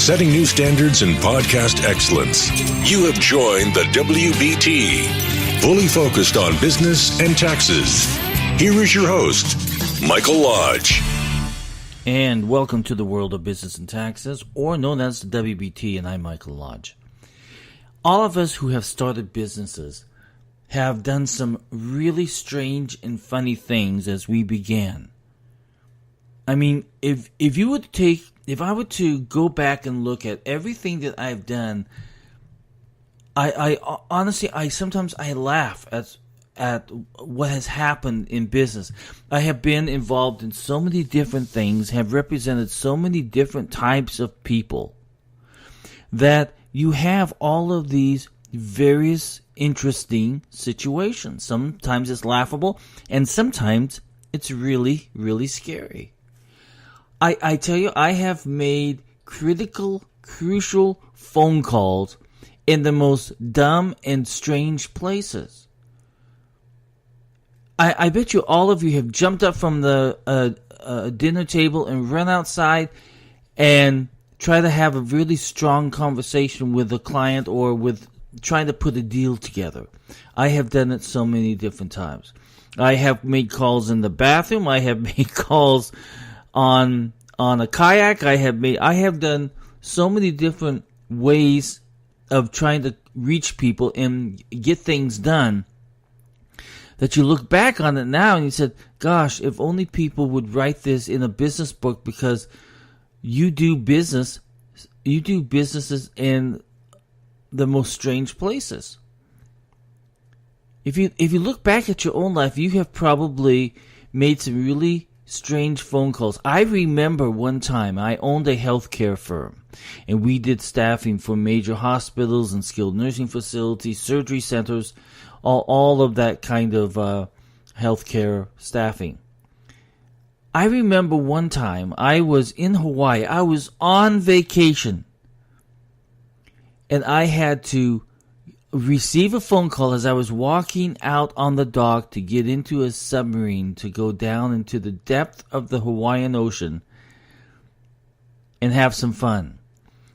setting new standards in podcast excellence. You have joined the WBT, fully focused on business and taxes. Here is your host, Michael Lodge. And welcome to the world of business and taxes, or known as the WBT, and I'm Michael Lodge. All of us who have started businesses have done some really strange and funny things as we began. I mean, if I were to go back and look at everything that I've done, I honestly sometimes laugh at what has happened in business. I have been involved in so many different things, have represented so many different types of people, that you have all of these various interesting situations. Sometimes it's laughable, and sometimes it's really, really scary. I tell you, I have made critical, crucial phone calls in the most dumb and strange places. I bet you all of you have jumped up from the dinner table and run outside and try to have a really strong conversation with a client or with trying to put a deal together. I have done it so many different times. I have made calls in the bathroom. I have made calls on a kayak. I have done so many different ways of trying to reach people and get things done, that you look back on it now and you said, gosh, if only people would write this in a business book, because you do businesses in the most strange places. If you look back at your own life, you have probably made some really strange phone calls. I remember one time I owned a healthcare firm, and we did staffing for major hospitals and skilled nursing facilities, surgery centers, all of that kind of healthcare staffing. I remember one time I was in Hawaii. I was on vacation, and I had to receive a phone call as I was walking out on the dock to get into a submarine to go down into the depth of the Hawaiian Ocean and have some fun.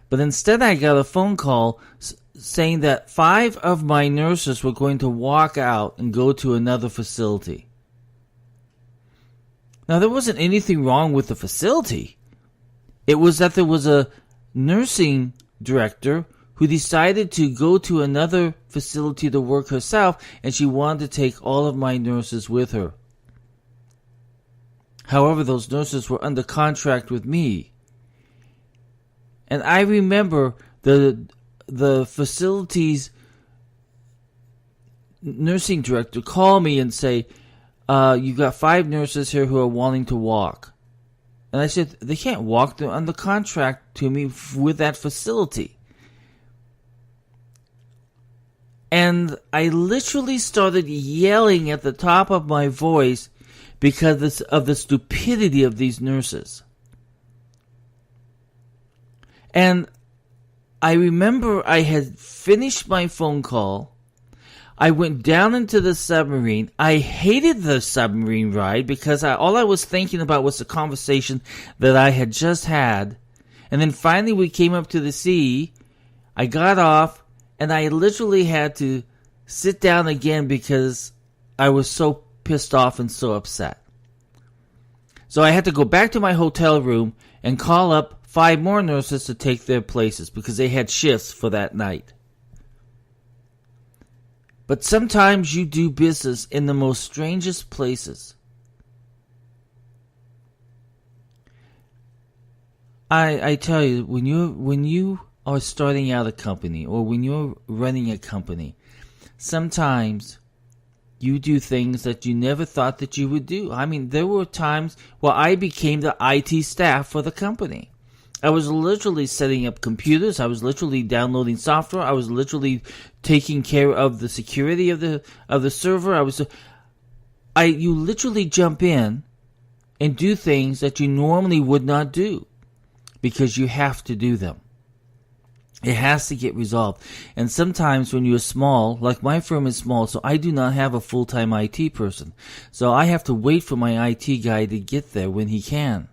But instead I got a phone call saying that 5 of my nurses were going to walk out and go to another facility. Now, there wasn't anything wrong with the facility. It was that there was a nursing director who decided to go to another facility to work herself, and she wanted to take all of my nurses with her. However, those nurses were under contract with me. And I remember the facility's nursing director call me and say, you've got 5 nurses here who are wanting to walk. And I said, they can't walk. They're under contract to me with that facility. And I literally started yelling at the top of my voice because of the stupidity of these nurses. And I remember I had finished my phone call. I went down into the submarine. I hated the submarine ride because all I was thinking about was the conversation that I had just had. And then finally we came up to the sea. I got off, and I literally had to sit down again because I was so pissed off and so upset. So I had to go back to my hotel room and call up 5 more nurses to take their places because they had shifts for that night. But sometimes you do business in the most strangest places. I tell you, when you are starting out a company, or when you're running a company, sometimes you do things that you never thought that you would do. I mean, there were times where I became the IT staff for the company. I was literally setting up computers. I was literally downloading software. I was literally taking care of the security of the server. You literally jump in and do things that you normally would not do because you have to do them. It has to get resolved. And sometimes when you're small, like my firm is small, so I do not have a full-time IT person. So I have to wait for my IT guy to get there when he can.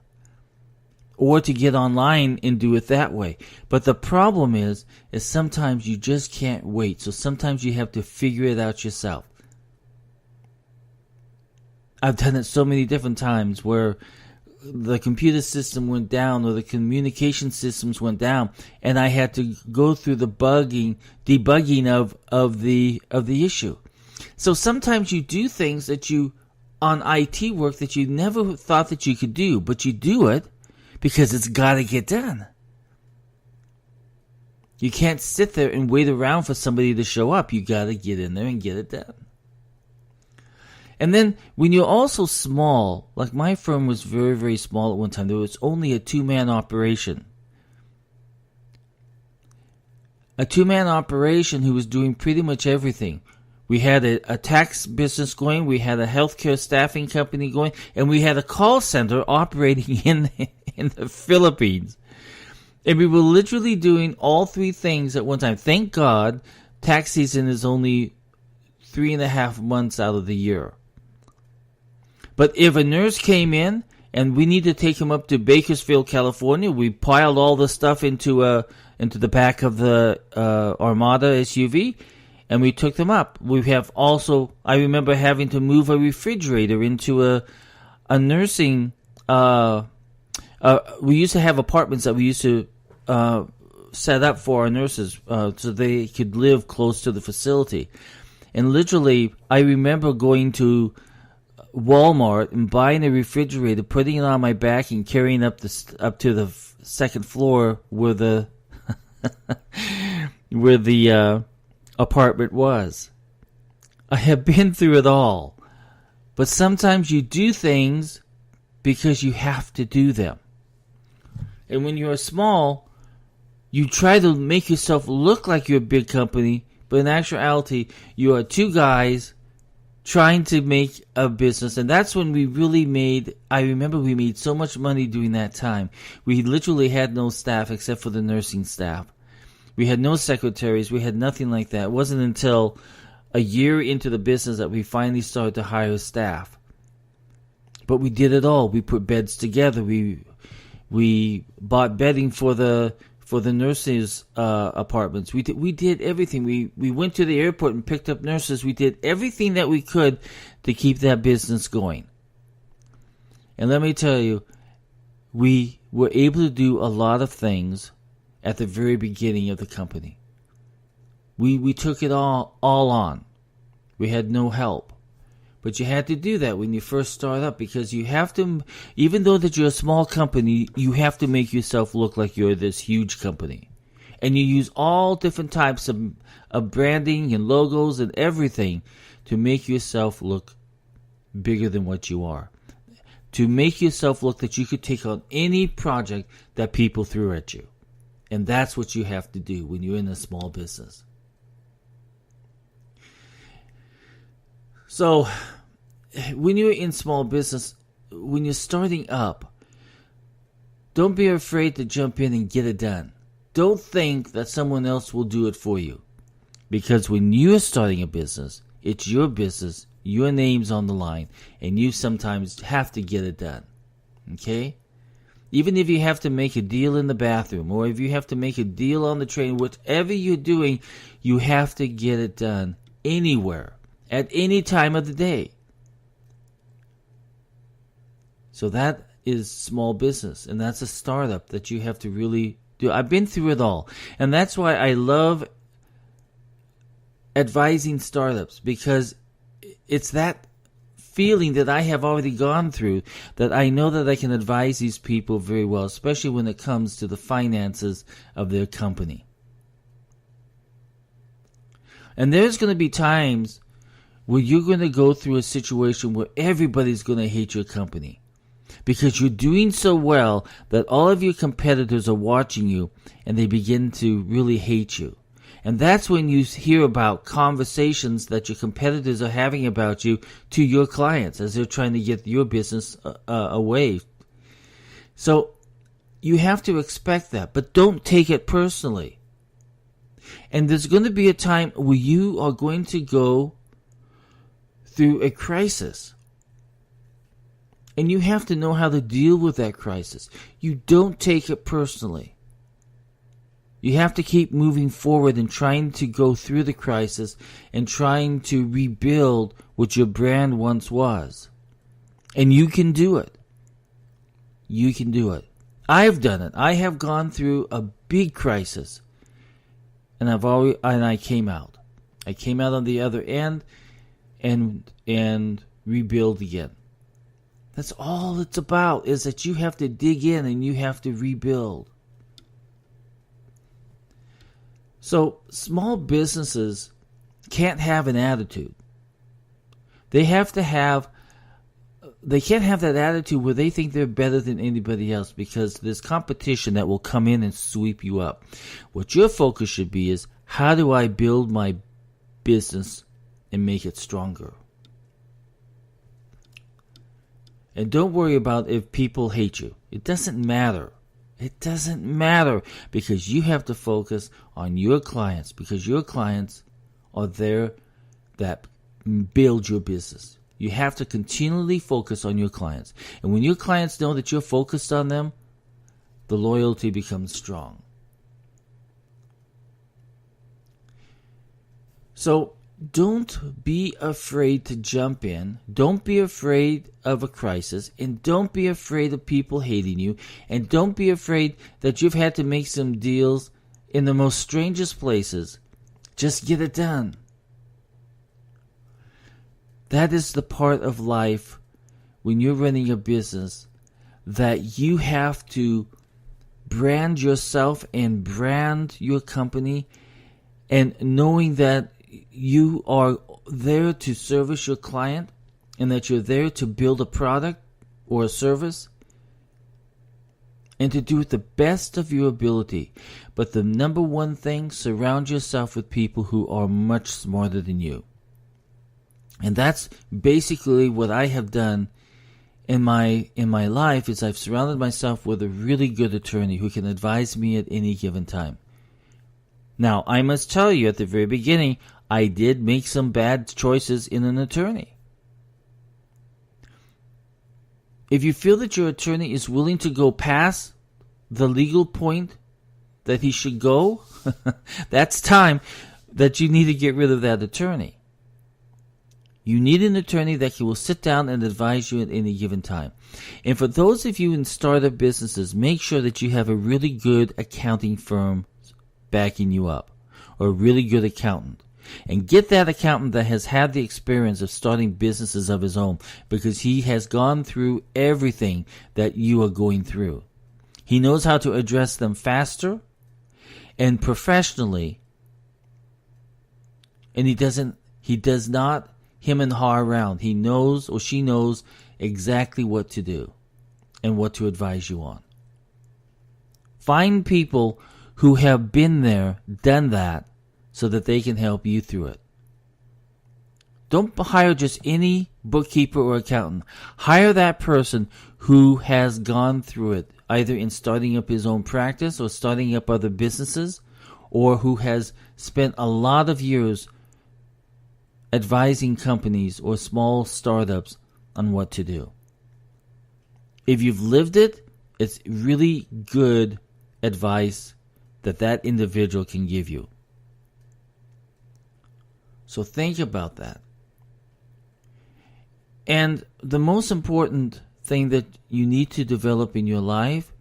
or to get online and do it that way. But the problem is sometimes you just can't wait. So sometimes you have to figure it out yourself. I've done it so many different times where the computer system went down or the communication systems went down, and I had to go through the debugging of the issue. So sometimes you do things that you on IT work that you never thought that you could do, but you do it because it's got to get done. You can't sit there and wait around for somebody to show up. You got to get in there and get it done. And then when you're also small, like my firm was very, very small at one time. There was only a 2-man operation. A 2-man operation who was doing pretty much everything. We had a tax business going, we had a healthcare staffing company going, and we had a call center operating in the Philippines. And we were literally doing all 3 things at one time. Thank God, tax season is only 3.5 months out of the year. But if a nurse came in and we needed to take him up to Bakersfield, California, we piled all the stuff into the back of the Armada SUV, and we took them up. We have also, I remember having to move a refrigerator into a nursing. We used to have apartments that we used to set up for our nurses so they could live close to the facility. And literally, I remember going to Walmart and buying a refrigerator, putting it on my back, and carrying up to the second floor where the where the apartment was. I have been through it all, but sometimes you do things because you have to do them. And when you're small, you try to make yourself look like you're a big company, but in actuality, you are 2 guys trying to make a business. And that's when we really I remember we made so much money during that time. We literally had no staff except for the nursing staff. We had no secretaries. We had nothing like that. It wasn't until a year into the business that we finally started to hire staff. But we did it all. We put beds together. We bought bedding for the nurses' apartments. We did everything. We went to the airport and picked up nurses. We did everything that we could to keep that business going. And let me tell you, we were able to do a lot of things at the very beginning of the company. We took it all on. We had no help. But you had to do that when you first start up, because you have to, even though that you're a small company, you have to make yourself look like you're this huge company. And you use all different types of branding and logos and everything to make yourself look bigger than what you are. To make yourself look that you could take on any project that people threw at you. And that's what you have to do when you're in a small business. So, when you're in small business, when you're starting up, don't be afraid to jump in and get it done. Don't think that someone else will do it for you. Because when you're starting a business, it's your business, your name's on the line, and you sometimes have to get it done. Okay? Even if you have to make a deal in the bathroom, or if you have to make a deal on the train, whatever you're doing, you have to get it done anywhere, at any time of the day. So that is small business, and that's a startup that you have to really do. I've been through it all, and that's why I love advising startups, because it's that feeling that I have already gone through that I know that I can advise these people very well, especially when it comes to the finances of their company. And there's going to be times where you're going to go through a situation where everybody's going to hate your company because you're doing so well that all of your competitors are watching you and they begin to really hate you. And that's when you hear about conversations that your competitors are having about you to your clients as they're trying to get your business away. So you have to expect that, but don't take it personally. And there's going to be a time where you are going to go through a crisis. And you have to know how to deal with that crisis. You don't take it personally. You have to keep moving forward and trying to go through the crisis and trying to rebuild what your brand once was. And you can do it. You can do it. I've done it. I have gone through a big crisis, and I came out. I came out on the other end and rebuild again. That's all it's about, is that you have to dig in and you have to rebuild. So small businesses can't have an attitude. They can't have that attitude where they think they're better than anybody else, because there's competition that will come in and sweep you up. What your focus should be is, how do I build my business and make it stronger? And don't worry about if people hate you. It doesn't matter. It doesn't matter, because you have to focus on your clients, because your clients are there that build your business. You have to continually focus on your clients. And when your clients know that you're focused on them, the loyalty becomes strong. So don't be afraid to jump in. Don't be afraid of a crisis. And don't be afraid of people hating you. And don't be afraid that you've had to make some deals in the most strangest places. Just get it done. That is the part of life when you're running a business that you have to brand yourself and brand your company, and knowing that you are there to service your client and that you're there to build a product or a service and to do it the best of your ability. But the number one thing, surround yourself with people who are much smarter than you. And that's basically what I have done in my life, is I've surrounded myself with a really good attorney who can advise me at any given time. Now, I must tell you at the very beginning, I did make some bad choices in an attorney. If you feel that your attorney is willing to go past the legal point that he should go, that's time that you need to get rid of that attorney. You need an attorney that will sit down and advise you at any given time. And for those of you in startup businesses, make sure that you have a really good accounting firm backing you up, or a really good accountant. And get that accountant that has had the experience of starting businesses of his own, because he has gone through everything that you are going through. He knows how to address them faster and professionally. And he does not him and haw around. He knows, or she knows, exactly what to do and what to advise you on. Find people who have been there, done that, so that they can help you through it. Don't hire just any bookkeeper or accountant. Hire that person who has gone through it, either in starting up his own practice or starting up other businesses, or who has spent a lot of years advising companies or small startups on what to do. If you've lived it, it's really good advice that individual can give you. So think about that. And the most important thing that you need to develop in your life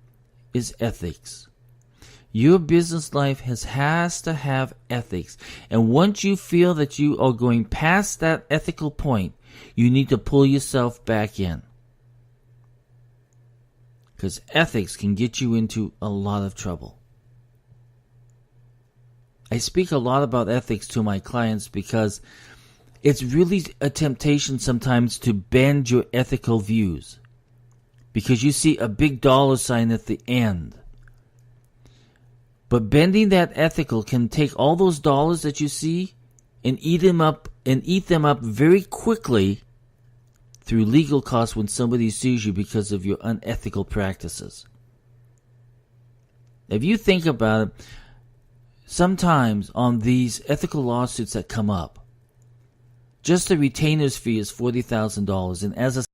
is ethics. Your business life has to have ethics. And once you feel that you are going past that ethical point, you need to pull yourself back in. Because ethics can get you into a lot of trouble. I speak a lot about ethics to my clients because it's really a temptation sometimes to bend your ethical views, because you see a big dollar sign at the end. But bending that ethical can take all those dollars that you see and eat them up very quickly through legal costs when somebody sues you because of your unethical practices. If you think about it, sometimes on these ethical lawsuits that come up, just the retainer's fee is $40,000, and as a